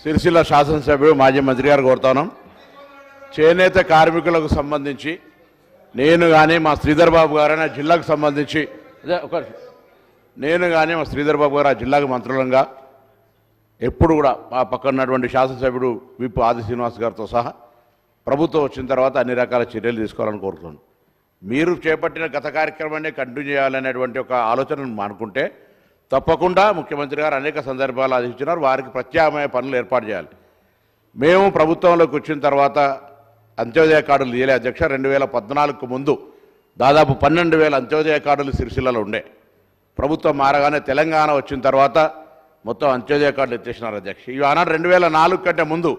సిరిసిల్ల శాసనసభ్యుడు మాజీ మంత్రి గారు కోరుతున్నాం. చేనేత కార్మికులకు సంబంధించి నేను కానీ మా శ్రీధర్ బాబు గారు ఆ జిల్లాకు సంబంధించి నేను కానీ మా శ్రీధర్ బాబు గారు ఆ జిల్లాకు మంత్రులంగా ఎప్పుడు కూడా మా పక్కన ఉన్నటువంటి శాసనసభ్యుడు విప్ ఆది శ్రీనివాస్ గారితో సహా ప్రభుత్వం వచ్చిన తర్వాత అన్ని రకాల చర్యలు తీసుకోవాలని కోరుతున్నాను. మీరు చేపట్టిన గత కార్యక్రమాన్ని కంటిన్యూ చేయాలనేటువంటి ఒక ఆలోచనను మానుకుంటే తప్పకుండా ముఖ్యమంత్రి గారు అనేక సందర్భాలు ఆదేశించినారు. వారికి ప్రత్యామ్నాయ పనులు ఏర్పాటు చేయాలి. మేము ప్రభుత్వంలోకి వచ్చిన తర్వాత అంత్యోదయ కార్డులు ఇయ్యలే అధ్యక్ష. 2014కు ముందు దాదాపు 12,000 అంత్యోదయ కార్డులు సిరిసిల్లలో ఉండే. ప్రభుత్వం మారగానే తెలంగాణ వచ్చిన తర్వాత మొత్తం అంత్యోదయ కార్డులు ఎత్తేసినారు అధ్యక్ష. ఇవి ఆనాడు 2004 కంటే ముందు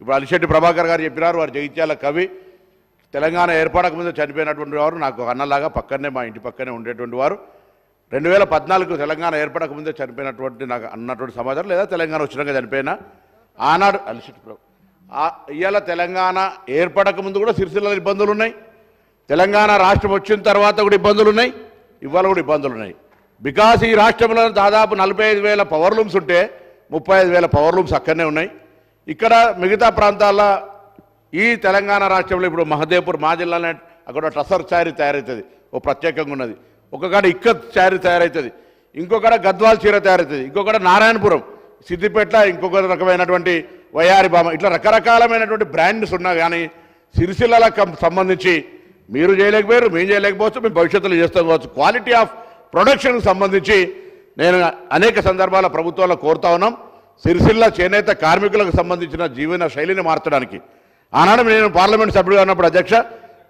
ఇప్పుడు అలిశెట్టి ప్రభాకర్ గారు చెప్పినారు. వారు జగిత్యాల కవి. తెలంగాణ ఏర్పడక ముందు చనిపోయినటువంటి వారు నాకు అన్నలాగా పక్కనే మా ఇంటి పక్కనే ఉండేటువంటి వారు. 2014 తెలంగాణ ఏర్పడక ముందే చనిపోయినటువంటి నాకు అన్నటువంటి సమాచారం, లేదా తెలంగాణ వచ్చినాక చనిపోయినా ఆనాడు అలిశెట్టి ఇవాళ తెలంగాణ ఏర్పడక ముందు కూడా సిరిసిల్లలో ఇబ్బందులు ఉన్నాయి. తెలంగాణ రాష్ట్రం వచ్చిన తర్వాత కూడా ఇబ్బందులు ఉన్నాయి. ఇవాళ కూడా ఇబ్బందులు ఉన్నాయి. బికాస్ ఈ రాష్ట్రంలో దాదాపు 45,000 పవర్ లూమ్స్ ఉంటే 35,000 పవర్ లూమ్స్ అక్కడనే ఉన్నాయి. ఇక్కడ మిగతా ప్రాంతాల్లో ఈ తెలంగాణ రాష్ట్రంలో ఇప్పుడు మహదేవ్పూర్ మా జిల్లాలో అక్కడ టసర్ చారీ తయారవుతుంది, ఓ ప్రత్యేకంగా ఉన్నది. ఒకకాడ ఇక్కత్ చారీ తయారవుతుంది, ఇంకొకడ గద్వాల్ చీర తయారవుతుంది, ఇంకొకడ నారాయణపురం, సిద్దిపేట ఇంకొక రకమైనటువంటి వయారి బామ, ఇట్లా రకరకాలమైనటువంటి బ్రాండ్స్ ఉన్నా కానీ సిరిసిల్లకు సంబంధించి మీరు చేయలేకపోయారు, మేము చేయలేకపోవచ్చు, మేము భవిష్యత్తులో చేస్తాం కావచ్చు. క్వాలిటీ ఆఫ్ ప్రొడక్షన్కి సంబంధించి నేను అనేక సందర్భాల ప్రభుత్వాల్లో కోరుతా ఉన్నాం. సిరిసిల్ల చేనేత కార్మికులకు సంబంధించిన జీవన శైలిని మార్చడానికి ఆనాడు నేను పార్లమెంట్ సభ్యుడిగా ఉన్నప్పుడు అధ్యక్ష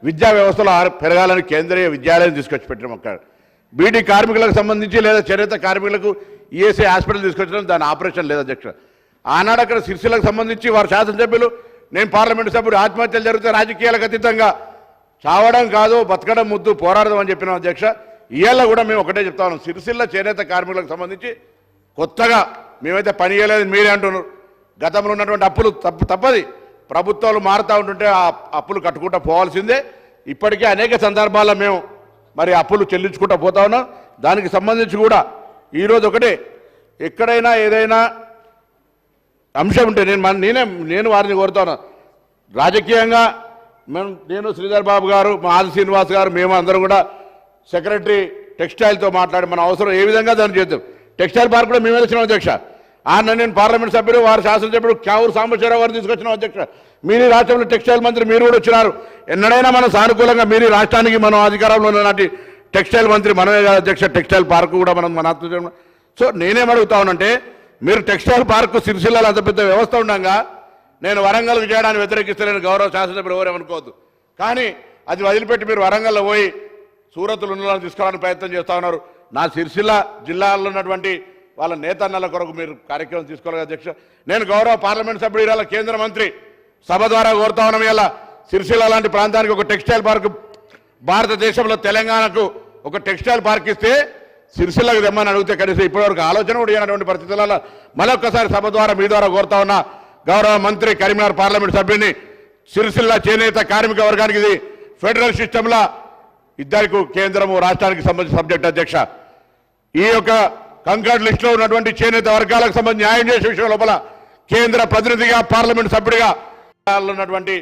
విద్యా వ్యవస్థలో పెరగాలని కేంద్రీయ విద్యాలయం తీసుకొచ్చి పెట్టినాం. అక్కడ బీడీ కార్మికులకు సంబంధించి లేదా చేనేత కార్మికులకు ఈఎస్ఐ హాస్పిటల్ తీసుకొచ్చడం, దాని ఆపరేషన్ లేదు అధ్యక్ష. ఆనాడు అక్కడ సిరిసిల్లకు సంబంధించి వారు శాసనసభ్యులు, నేను పార్లమెంటు సభ్యుడు, ఆత్మహత్యలు జరిగితే రాజకీయాలకు అతీతంగా చావడం కాదు బతకడం ముద్దు పోరాడదాం అని చెప్పినాం అధ్యక్ష. ఇవాళ కూడా మేము ఒకటే చెప్తా ఉన్నాం, సిరిసిల్ల చేనేత కార్మికులకు సంబంధించి కొత్తగా మేమైతే పని చేయలేదు మీరే అంటున్నారు. గతంలో ఉన్నటువంటి అప్పులు తప్పది, ప్రభుత్వాలు మారుతూ ఉంటుంటే ఆ అప్పులు కట్టుకుంటూ పోవాల్సిందే. ఇప్పటికే అనేక సందర్భాల్లో మేము మరి అప్పులు చెల్లించుకుంటూ పోతా ఉన్నాం. దానికి సంబంధించి కూడా ఈరోజు ఒకటే, ఎక్కడైనా ఏదైనా అంశం ఉంటే నేను వారిని కోరుతాను. రాజకీయంగా నేను శ్రీధర్ బాబు గారు, మా ఆది శ్రీనివాస్ గారు, మేము అందరం కూడా సెక్రటరీ టెక్స్టైల్తో మాట్లాడి మన అవసరం ఏ విధంగా దాన్ని చేద్దాం. టెక్స్టైల్ పార్క్ కూడా మేమే వచ్చినాం అధ్యక్ష. నేను పార్లమెంట్ సభ్యుడు, వారు శాసనసభ్యుడు క్యావూరు సాంబశివరావు గారు తీసుకొచ్చినాం అధ్యక్ష. మీరు రాష్ట్రంలో టెక్స్టైల్ మంత్రి మీరు కూడా వచ్చినారు. ఎన్నడైనా మనం సానుకూలంగా మీరు రాష్ట్రానికి మనం అధికారంలో ఉన్ననాటి టెక్స్టైల్ మంత్రి మనమే కాదు అధ్యక్ష. టెక్స్టైల్ పార్కు కూడా మనం మన సో నేనేమడుగుతా ఉన్నానంటే, మీరు టెక్స్టైల్ పార్కు సిరిసిల్లలో అంత పెద్ద వ్యవస్థ ఉండగా నేను వరంగల్కి చేయడానికి వ్యతిరేకిస్తలేని గౌరవ శాసనసభ్యులు ఎవరేమనుకోవద్దు. కానీ అది వదిలిపెట్టి మీరు వరంగల్లో పోయి సూరత్తులు ఉన్నలను తీసుకోవడానికి ప్రయత్నం చేస్తూ ఉన్నారు. నా సిరిసిల్ల జిల్లాలో ఉన్నటువంటి వాళ్ళ నేతన్నల కొరకు మీరు కార్యక్రమం తీసుకోవాలి అధ్యక్ష. నేను గౌరవ పార్లమెంట్ సభ్యుడు ఇలా కేంద్ర మంత్రి సభ ద్వారా కోరుతా ఉన్నాం. ఇలా సిరిసిల్ల లాంటి ప్రాంతానికి ఒక టెక్స్టైల్ పార్క్, భారతదేశంలో తెలంగాణకు ఒక టెక్స్టైల్ పార్క్ ఇస్తే సిరిసిల్లకు తెమ్మని అడిగితే కనీసం ఇప్పటివరకు ఆలోచన కూడా చేయనటువంటి పరిస్థితులలో మరొకసారి సభ ద్వారా మీ ద్వారా కోరుతా ఉన్నా గౌరవ మంత్రి కరీంనగర్ పార్లమెంట్ సభ్యుడిని, సిరిసిల్ల చేనేత కార్మిక వర్గానికి ఇది ఫెడరల్ సిస్టంలో ఇద్దరికి కేంద్రము రాష్ట్రానికి సంబంధించిన సబ్జెక్ట్ అధ్యక్ష. ఈ యొక్క కంకర్డ్ లిస్టులో ఉన్నటువంటి చేనేత వర్గాలకు సంబంధించి న్యాయం చేసే విషయం లోపల కేంద్ర ప్రతినిధిగా పార్లమెంట్ సభ్యుడిగా ఉన్నటువంటి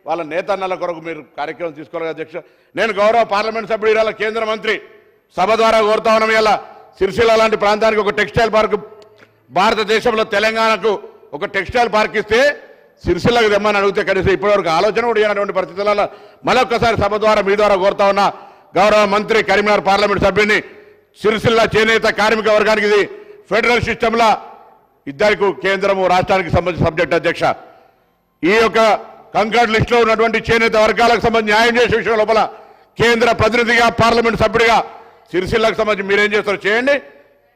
వాళ్ళ నేతన్నల కొరకు మీరు కార్యక్రమం తీసుకోవాలి అధ్యక్ష. నేను గౌరవ పార్లమెంట్ సభ్యుడు ఇలా కేంద్ర మంత్రి సభ ద్వారా కోరుతా ఉన్నాం. ఇలా సిరిసిల్ల లాంటి ప్రాంతానికి ఒక టెక్స్టైల్ పార్క్, భారతదేశంలో తెలంగాణకు ఒక టెక్స్టైల్ పార్క్ ఇస్తే సిరిసిల్లకు తెమ్మని అడిగితే కనీసం ఇప్పటివరకు ఆలోచన కూడా చేయనటువంటి పరిస్థితులలో మరొకసారి సభ ద్వారా మీ ద్వారా కోరుతా ఉన్నా గౌరవ మంత్రి కరీంనగర్ పార్లమెంట్ సభ్యుడిని, సిరిసిల్ల చేనేత కార్మిక వర్గానికి ఇది ఫెడరల్ సిస్టంలో ఇద్దరికి కేంద్రము రాష్ట్రానికి సంబంధించిన సబ్జెక్ట్ అధ్యక్ష. ఈ యొక్క కంకర్డ్ లిస్టులో ఉన్నటువంటి చేనేత వర్గాలకు సంబంధించి న్యాయం చేసే విషయం లోపల కేంద్ర ప్రతినిధిగా పార్లమెంట్ సభ్యుడిగా సిరిసిల్లకు సంబంధించి మీరేం చేస్తారో చేయండి.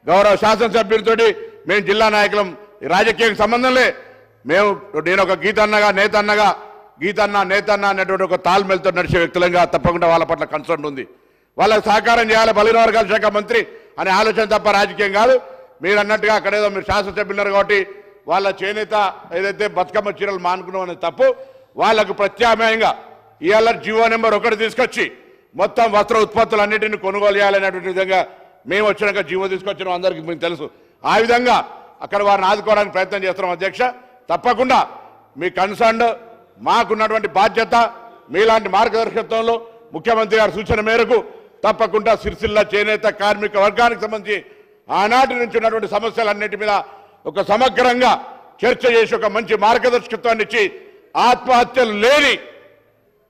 గౌరవ శాసనసభ్యులతో మేము జిల్లా నాయకులం, రాజకీయానికి సంబంధంలే. నేను ఒక గీతన్నగా నేతన్న అనేటువంటి ఒక తాల్మెల్తో నడిచే వ్యక్తులంగా తప్పకుండా వాళ్ళ పట్ల కన్సర్న్ ఉంది. వాళ్ళకి సహకారం చేయాలి, బలిన వర్గాల శాఖ మంత్రి అనే ఆలోచన తప్ప రాజకీయం కాదు. మీరు అన్నట్టుగా అక్కడేదో మీరు శాసనసభ్యులున్నారు కాబట్టి వాళ్ళ చేనేత ఏదైతే బతుకమ్మ చీరలు మానుకున్నాం అనేది తప్పు. వాళ్ళకు ప్రత్యామ్నాయంగా ఇవాళ జీవో నెంబర్ 1 తీసుకొచ్చి మొత్తం వస్త్ర ఉత్పత్తులన్నింటినీ కొనుగోలు చేయాలనేటువంటి విధంగా మేము వచ్చినాక జీవో తీసుకొచ్చినాం, అందరికీ మీకు తెలుసు. ఆ విధంగా అక్కడ వారిని ఆదుకోవడానికి ప్రయత్నం చేస్తున్నాం అధ్యక్ష. తప్పకుండా మీ కన్సర్న్ మాకున్నటువంటి బాధ్యత మీలాంటి మార్గదర్శకత్వంలో ముఖ్యమంత్రి గారి సూచన మేరకు తప్పకుండా సిరిసిల్ల చేనేత కార్మిక వర్గానికి సంబంధించి ఆనాటి నుంచి ఉన్నటువంటి సమస్యలన్నిటి మీద ఒక సమగ్రంగా చర్చ చేసి ఒక మంచి మార్గదర్శకత్వాన్ని ఇచ్చి ఆత్మహత్యలు లేని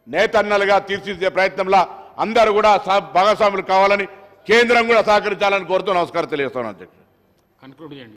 నేతన్నలుగా తీర్చిదిద్దే ప్రయత్నంలో అందరూ కూడా భాగస్వాములు కావాలని కేంద్రం కూడా సహకరించాలని కోరుతూ నమస్కారం తెలియజేస్తున్నాను అధ్యక్ష.